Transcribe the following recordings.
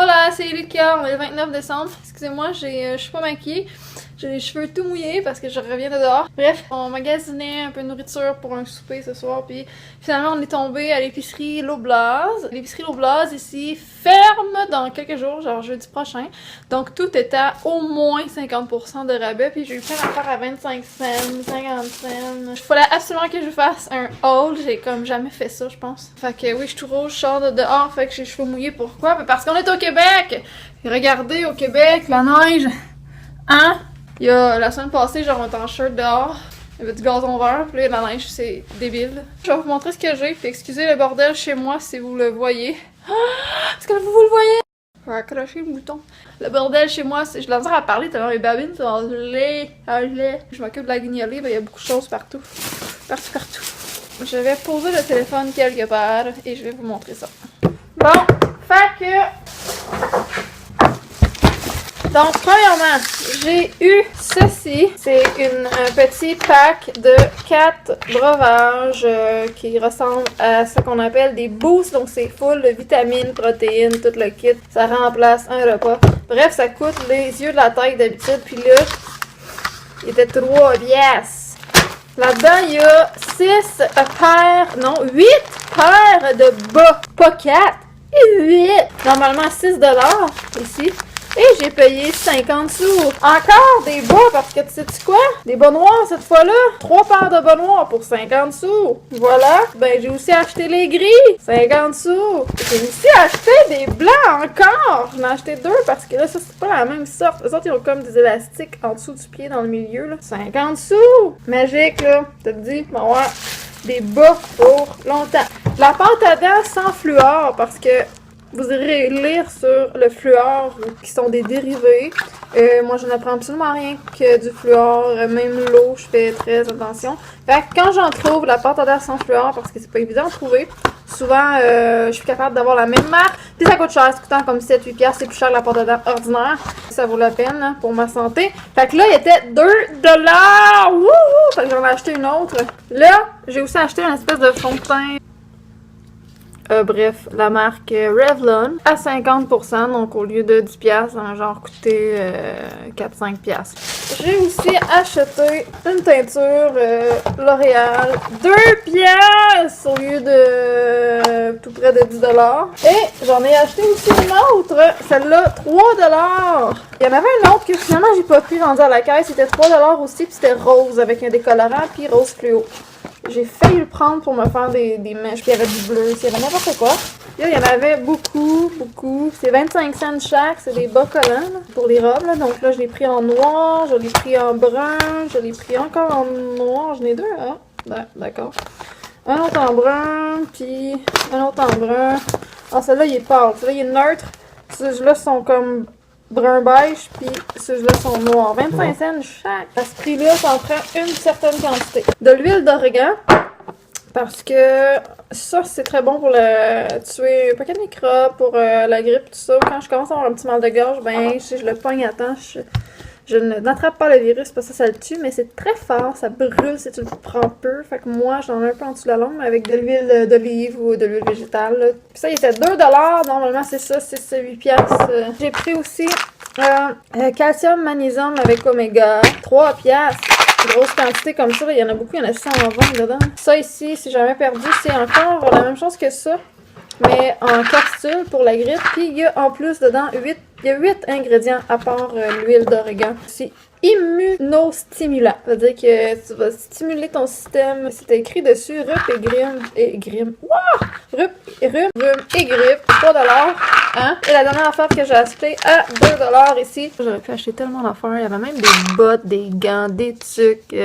Hola, c'est Lucas, on est le 29 décembre. Excusez-moi, je suis pas maquillée. J'ai les cheveux tout mouillés parce que je reviens de dehors. Bref, on magasinait un peu de nourriture pour un souper ce soir, puis finalement on est tombé à l'épicerie L'Oblaz. L'épicerie L'Oblaz ici ferme dans quelques jours, genre jeudi prochain. Donc tout est à au moins 50% de rabais, puis j'ai eu plein d'affaires à 25 cents, 50 cents. Il fallait absolument que je fasse un haul, j'ai comme jamais fait ça, je pense. Fait que oui, je suis tout rouge, je sors de dehors, fait que j'ai les cheveux mouillés. Pourquoi? Mais parce qu'on est au Québec! Regardez, au Québec, la neige, hein? Il y a la semaine passée, genre, on était en shirt dehors. Il y avait du gazon vert, puis là, la neige, c'est débile. Je vais vous montrer ce que j'ai, puis excusez le bordel chez moi si vous le voyez. Est-ce que vous le voyez? Je vais accrocher le bouton. Le bordel chez moi, c'est. Je l'ai à parler tellement mes babines sont gelées. Je m'occupe de la guignolée, ben il y a beaucoup de choses partout. Partout. Je vais poser le téléphone quelque part et je vais vous montrer ça. Bon, fait que. Donc, premièrement, j'ai eu ceci. C'est un petit pack de 4 breuvages qui ressemble à ce qu'on appelle des boosts. Donc, c'est full de vitamines, protéines, tout le kit. Ça remplace un repas. Bref, ça coûte les yeux de la tête d'habitude. Puis là, il était 3 piastres. Là-dedans, il y a 8 paires de bas. Pas 4, 8. Normalement, 6$ ici. Et j'ai payé 50 sous. Encore des bas, parce que tu sais-tu quoi? Des bas noirs cette fois-là. 3 paires de bas noirs pour 50 sous. Voilà. Ben, j'ai aussi acheté les gris. 50 sous. J'ai aussi acheté des blancs encore. J'en ai acheté 2 parce que là, ça, c'est pas la même sorte. Les autres, ils ont comme des élastiques en dessous du pied dans le milieu, là. 50 sous. Magique, là. T'as dit, bon, ouais. Des bas pour longtemps. La pâte à dents sans fluor, parce que vous irez lire sur le fluor qui sont des dérivés. Moi, je n'apprends absolument rien que du fluor. Même l'eau, je fais très attention. Fait que quand j'en trouve la pâte à dents sans fluor, parce que c'est pas évident à trouver, souvent, je suis capable d'avoir la même marque. Puis ça coûte cher, c'est coûtant comme 7-8$. C'est plus cher que la pâte à dents ordinaire. Ça vaut la peine hein, pour ma santé. Fait que là, il était 2$. Wouhou! Fait que j'en ai acheté une autre. Là, j'ai aussi acheté une espèce de fond de teint. Bref, la marque Revlon à 50%, donc au lieu de 10$, ça m'a genre coûté 4-5$. J'ai aussi acheté une teinture L'Oréal 2$ au lieu de tout près de 10$. Et j'en ai acheté aussi une autre, celle-là 3$. Il y en avait une autre que finalement j'ai pas pris rendu à la caisse, c'était 3$ aussi, puis c'était rose avec un décolorant, puis rose fluo. J'ai failli le prendre pour me faire des mèches. Puis il y avait du bleu, il y avait n'importe quoi. Là, il y en avait beaucoup. C'est 25 cents chaque. C'est des bas collants là, pour les robes. Là. Donc là, je l'ai pris en noir, je l'ai pris en brun, je l'ai pris encore en noir. J'en ai 2, hein? Ouais, d'accord. Un autre en brun, puis un autre en brun. Ah, celui-là, il est pâle. Celui-là, il est neutre. Ceux-là sont comme brun beige, puis ceux-là sont noirs. 25 cents chaque. À ce prix-là, ça en prend une certaine quantité. De l'huile d'origan, parce que ça, c'est très bon pour tuer un paquet de microbes, pour la grippe, tout ça. Quand je commence à avoir un petit mal de gorge, ben, si je le pogne à temps, je n'attrape pas le virus parce que ça le tue, mais c'est très fort, ça brûle si tu le prends peu. Fait que moi, j'en ai un peu en dessous de la langue, mais avec de l'huile d'olive ou de l'huile végétale. Là. Puis ça, il était 2$, normalement c'est ça, c'est 8$. J'ai pris aussi calcium, magnésium avec oméga, 3$. Grosse quantité comme ça, là, il y en a beaucoup, il y en a 120 dedans. Ça ici, si jamais perdu, c'est encore la même chose que ça, mais en capsule pour la grippe. Puis il y a en plus dedans 8 ingrédients à part l'huile d'origan. C'est immunostimulant. Ça veut dire que tu vas stimuler ton système. C'est écrit dessus rhume et grippe. Rhume et grippe. 3$. Hein? Et la dernière affaire que j'ai achetée à 2$ ici. J'aurais pu acheter tellement d'affaires. Il y avait même des bottes, des gants, des trucs.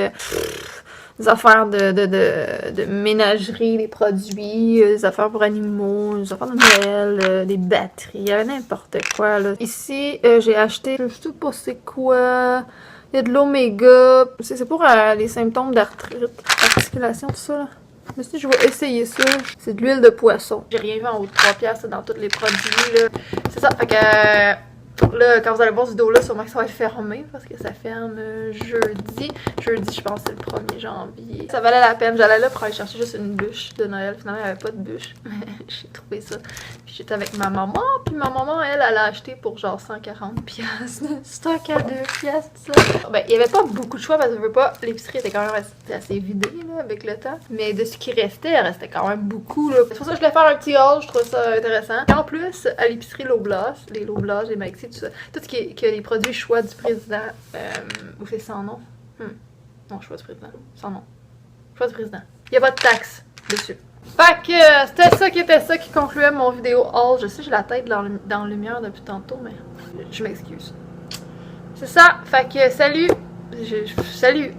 Des affaires de ménagerie, des produits, des affaires pour animaux, des affaires de Noël, des batteries, il y avait n'importe quoi là. Ici, j'ai acheté, je sais pas c'est quoi, il y a de l'oméga, c'est pour les symptômes d'arthrite, articulation, tout ça là. Je me suis dit, je vais essayer ça. C'est de l'huile de poisson. J'ai rien vu en haut de 3$ dans tous les produits là. C'est ça, fait que Là, quand vous allez voir cette vidéo-là, sûrement que ça va être fermé parce que ça ferme jeudi. Jeudi, je pense que c'est le 1er janvier. Ça valait la peine. J'allais là pour aller chercher juste une bûche de Noël. Finalement, il n'y avait pas de bûche. J'ai trouvé ça. Puis j'étais avec ma maman. Puis ma maman, elle a acheté pour genre 140 piastres. Stock à 2 piastres, ça. Ben, il n'y avait pas beaucoup de choix parce que je veux pas. L'épicerie était quand même assez vidée là, avec le temps. Mais de ce qui restait, il restait quand même beaucoup. C'est pour ça que je voulais faire un petit haul. Je trouve ça intéressant. Et en plus, à l'épicerie Loblaws, les Loblaws, les Maxi, tout ça. Tout ce qui est les produits choix du président. Ou c'est sans nom? Non, choix du président. Sans nom. Choix du président. Il n'y a pas de taxe dessus. Fait que c'était ça qui concluait mon vidéo haul. Je sais, j'ai la tête dans la lumière depuis tantôt, mais je m'excuse. C'est ça. Fait que salut. Salut.